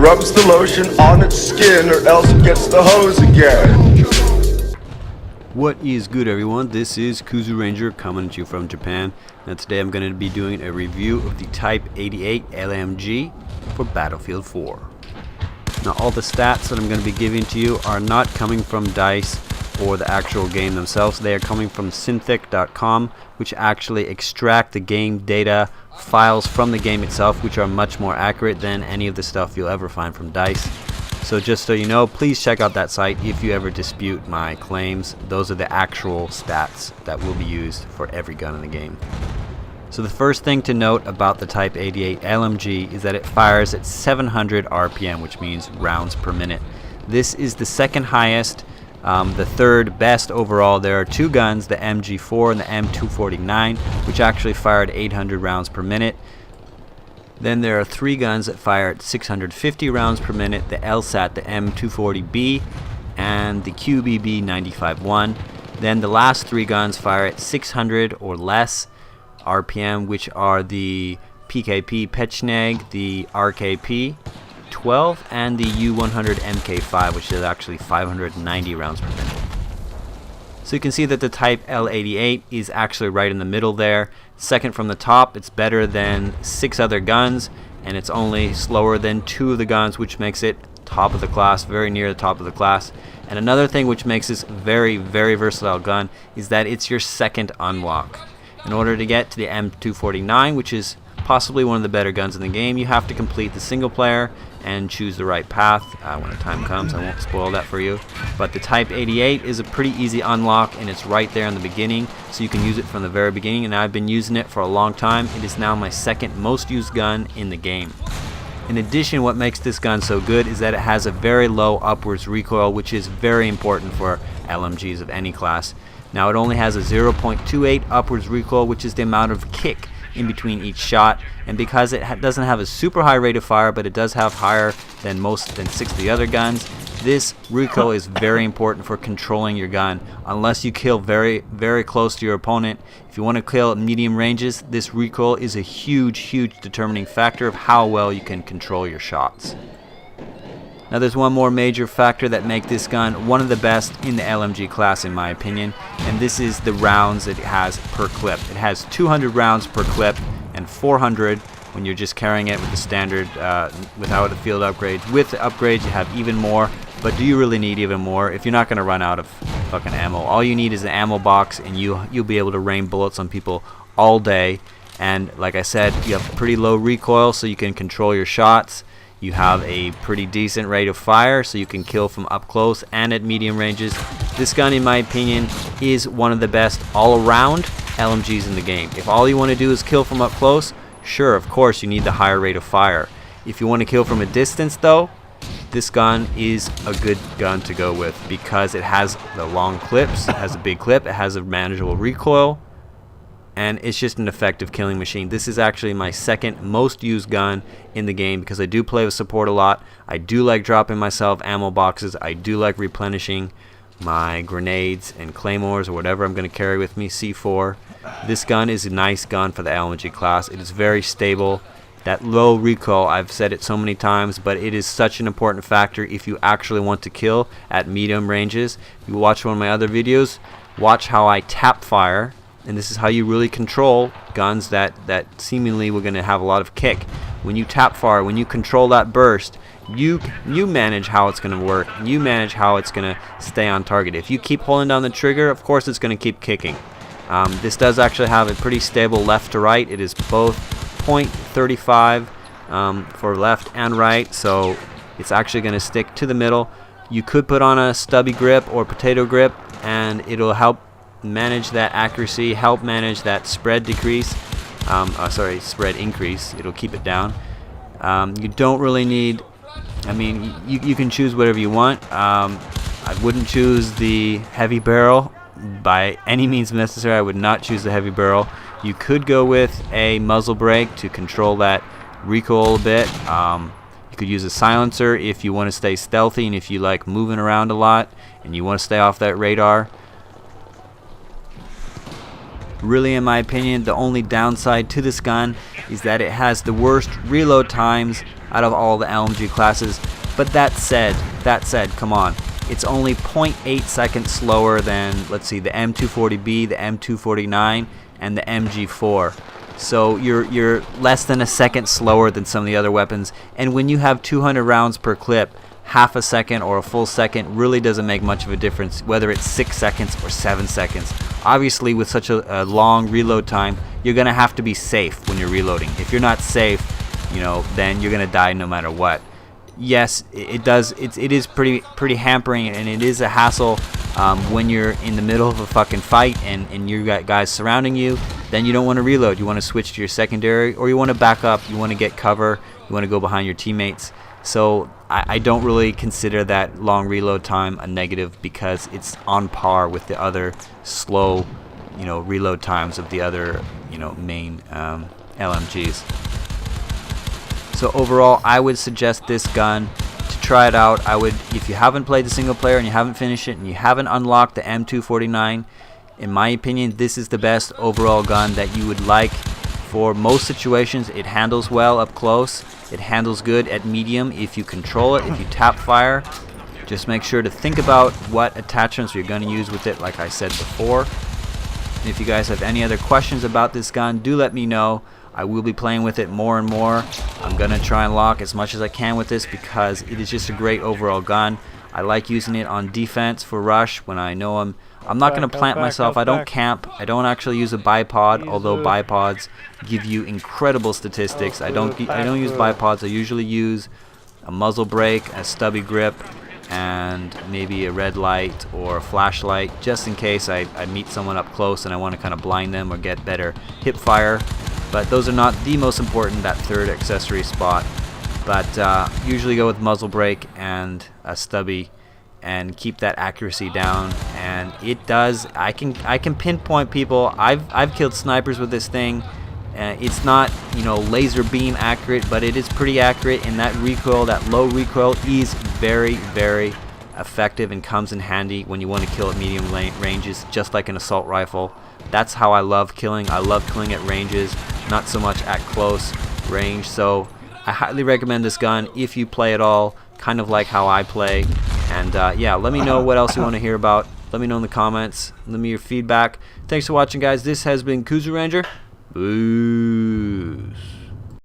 rubs the lotion on its skin, or else it gets the hose again. What is good, everyone? This is Kuzu Ranger coming at you from Japan, and today I'm going to be doing a review of the Type 88 LMG for Battlefield 4. Now, all the stats that I'm going to be giving to you are not coming from DICE or the actual game themselves. They are coming from Synthic.com, which actually extract the game data files from the game itself, which are much more accurate than any of the stuff you'll ever find from DICE. So just so you know, please check out that site if you ever dispute my claims. Those are the actual stats that will be used for every gun in the game. So the first thing to note about the Type 88 LMG is that it fires at 700 RPM, which means rounds per minute. This is the second highest, the third best overall. There are two guns, the MG4 and the M249, which actually fire at 800 rounds per minute. Then there are three guns that fire at 650 rounds per minute, the LSAT, the M240B, and the QBB 95-1. Then the last three guns fire at 600 or less RPM, which are the PKP Pechneg, the RKP 12, and the U100 MK5, which is actually 590 rounds per minute. So you can see that the Type L88 is actually right in the middle there. Second from the top, it's better than 6 other guns, and it's only slower than 2 of the guns, which makes it top of the class, very near the top of the class. And another thing which makes this very, very versatile gun is that it's your second unlock. In order to get to the M249, which is possibly one of the better guns in the game, you have to complete the single player and choose the right path. When the time comes, I won't spoil that for you. But the Type 88 is a pretty easy unlock, and it's right there in the beginning, so you can use it from the very beginning, and I've been using it for a long time. It is now my second most used gun in the game. In addition, what makes this gun so good is that it has a very low upwards recoil, which is very important for LMGs of any class. Now, it only has a 0.28 upwards recoil, which is the amount of kick in between each shot, and because it doesn't have a super high rate of fire, but it does have higher than 6 of the other guns, this recoil is very important for controlling your gun. Unless you kill very, very close to your opponent, if you want to kill at medium ranges, this recoil is a huge determining factor of how well you can control your shots. Now, there's one more major factor that make this gun one of the best in the LMG class, in my opinion, and this is the rounds that it has per clip. It has 200 rounds per clip and 400 when you're just carrying it with the standard without the field upgrades. With the upgrades, you have even more, but do you really need even more? If you're not going to run out of fucking ammo, all you need is an ammo box, and you'll be able to rain bullets on people all day. And like I said, you have pretty low recoil, so you can control your shots. You have a pretty decent rate of fire, so you can kill from up close and at medium ranges. This gun, in my opinion, is one of the best all-around LMGs in the game. If all you want to do is kill from up close, sure, of course, you need the higher rate of fire. If you want to kill from a distance, though, this gun is a good gun to go with because it has the long clips, it has a big clip, it has a manageable recoil, and it's just an effective killing machine. This is actually my second most used gun in the game because I do play with support a lot. I do like dropping myself ammo boxes. I do like replenishing my grenades and claymores or whatever I'm going to carry with me, C4. This gun is a nice gun for the LMG class. It is very stable. That low recoil, I've said it so many times, but it is such an important factor if you actually want to kill at medium ranges. You watch one of my other videos, watch how I tap fire. And this is how you really control guns that seemingly were going to have a lot of kick. When you tap fire, when you control that burst, you manage how it's going to work. You manage how it's going to stay on target. If you keep holding down the trigger, of course it's going to keep kicking. This does actually have a pretty stable left to right. It is both .35 for left and right, so it's actually going to stick to the middle. You could put on a stubby grip or potato grip, and it'll help manage that accuracy, help manage that spread decrease, spread increase. It'll keep it down. You don't really need, I mean, you can choose whatever you want. I wouldn't choose the heavy barrel by any means necessary. I would not choose the heavy barrel. You could go with a muzzle brake to control that recoil a bit. You could use a silencer if you want to stay stealthy and if you like moving around a lot and you want to stay off that radar. Really, in my opinion, the only downside to this gun is that it has the worst reload times out of all the LMG classes. But that said, come on, it's only 0.8 seconds slower than, let's see, the M240B, the M249, and the MG4. So you're less than a second slower than some of the other weapons. And when you have 200 rounds per clip, half a second or a full second really doesn't make much of a difference, whether it's 6 seconds or 7 seconds. Obviously, with such a long reload time, you're gonna have to be safe when you're reloading. If you're not safe, you know, then you're gonna die no matter what. Yes, it is pretty hampering, and it is a hassle when you're in the middle of a fucking fight and you got guys surrounding you. Then you don't want to reload. You want to switch to your secondary, or you want to back up. You want to get cover. You want to go behind your teammates. So I don't really consider that long reload time a negative, because it's on par with the other slow, you know, reload times of the other, you know, main LMGs. So overall, I would suggest this gun to try it out. I would, if you haven't played the single player and you haven't finished it and you haven't unlocked the M249, in my opinion, this is the best overall gun that you would like for most situations. It handles well up close. It handles good at medium if you control it, if you tap fire. Just make sure to think about what attachments you're going to use with it, like I said before. And if you guys have any other questions about this gun, do let me know. I will be playing with it more and more. I'm going to try and lock as much as I can with this, because it is just a great overall gun. I like using it on defense for rush when I know I'm not going to plant myself. I don't camp. I don't actually use a bipod, although bipods give you incredible statistics. I don't use bipods. I usually use a muzzle brake, a stubby grip, and maybe a red light or a flashlight, just in case I meet someone up close and I want to kind of blind them or get better hip fire. But those are not the most important, that third accessory spot. But usually go with muzzle brake and a stubby, and keep that accuracy down. And it does. I can pinpoint people. I've killed snipers with this thing. It's not, you know, laser beam accurate, but it is pretty accurate. And that recoil, that low recoil, is very, very effective and comes in handy when you want to kill at medium ranges, just like an assault rifle. That's how I love killing. I love killing at ranges, not so much at close range. So I highly recommend this gun if you play at all, kind of like how I play. And yeah, let me know what else you want to hear about. Let me know in the comments. Let me your feedback. Thanks for watching, guys. This has been Toxz Ranger. Booze.